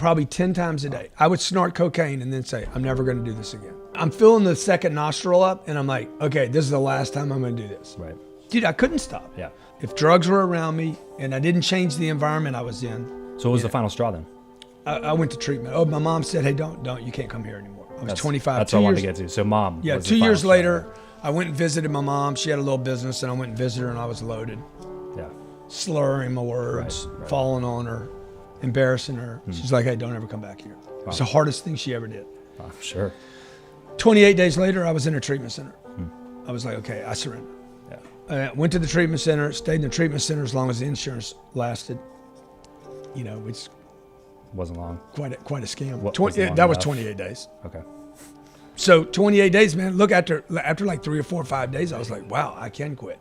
probably 10 times a day. I would snort cocaine and then say, I'm never going to do this again. I'm filling the second nostril up and I'm like, okay, this is the last time I'm going to do this. Right. Dude, I couldn't stop. Yeah. If drugs were around me and I didn't change the environment I was in. So what was the final straw then? I went to treatment. Oh, my mom said, hey, don't, you can't come here anymore. I was 25. That's what I wanted to get to. So mom. Yeah, was the 2 final years straw. later, I went and visited my mom. She had a little business and I went and visited her and I was loaded. Yeah. Slurring my words, Right. falling on her, embarrassing her. She's like, hey, don't ever come back here. It's the hardest thing she ever did. Oh, sure. 28 days later, I was in a treatment center. I was like, okay, I surrender. Yeah. I went to the treatment center, stayed in the treatment center as long as the insurance lasted. You know, it's Wasn't long. quite a scam. What was long that was enough? 28 days. Okay. So 28 days, man. Look, after like 3 or 4 or 5 days, I was like, wow, I can quit.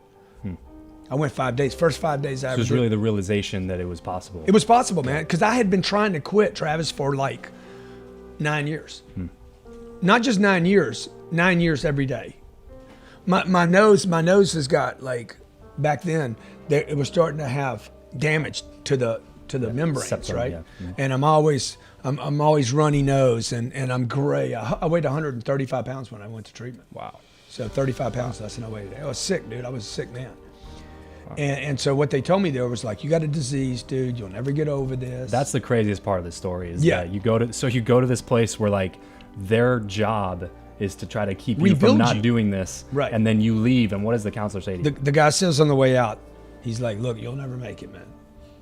I went 5 days. First 5 days I So ever it was did. really the realization that it was possible. It was possible, man, because I had been trying to quit, Travis, for like 9 years. Not just 9 years, 9 years every day. My nose has got, like, back then, it was starting to have damage to the membranes, septum, right? yeah. And I'm always runny nose and I'm gray. I weighed 135 pounds when I went to treatment. Wow. So 35 pounds less than I weighed today. I was sick, dude. I was a sick man. And so what they told me there was like, you got a disease, dude. You'll never get over this. That's the craziest part of the story is that you go to this place where like their job is to try to keep you from not doing this. Right. And then you leave. And what does the counselor say to you? The guy says on the way out, he's like, look, you'll never make it, man.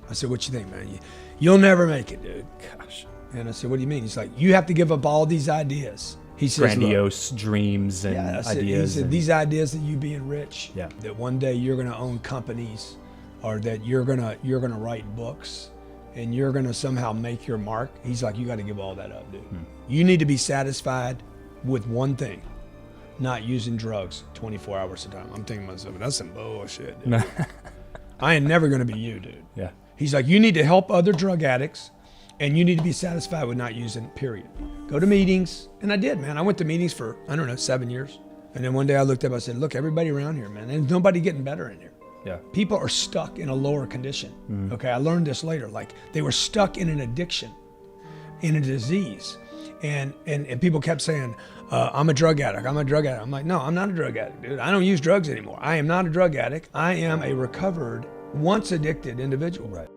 I said, what you think, man? You'll never make it, dude. Gosh. And I said, what do you mean? He's like, you have to give up all these ideas. He says, Grandiose dreams and ideas. He said, these ideas of you being rich, Yeah. that one day you're going to own companies, or that you're gonna write books, and you're gonna somehow make your mark. He's like, you got to give all that up, dude. You need to be satisfied with one thing, not using drugs 24 hours a time. I'm thinking to myself, that's some bullshit, dude. I ain't never going to be you, dude. Yeah. He's like, you need to help other drug addicts, and you need to be satisfied with not using it, period. Go to meetings. And I did, man. I went to meetings for, 7 years. And then one day I looked up, I said, look, everybody around here, man, there's nobody getting better in here. Yeah. People are stuck in a lower condition. Okay, I learned this later. Like, they were stuck in an addiction, in a disease. And people kept saying, I'm a drug addict. I'm a drug addict. I'm like, no, I'm not a drug addict, dude. I don't use drugs anymore. I am not a drug addict. I am a recovered, once addicted individual. Right.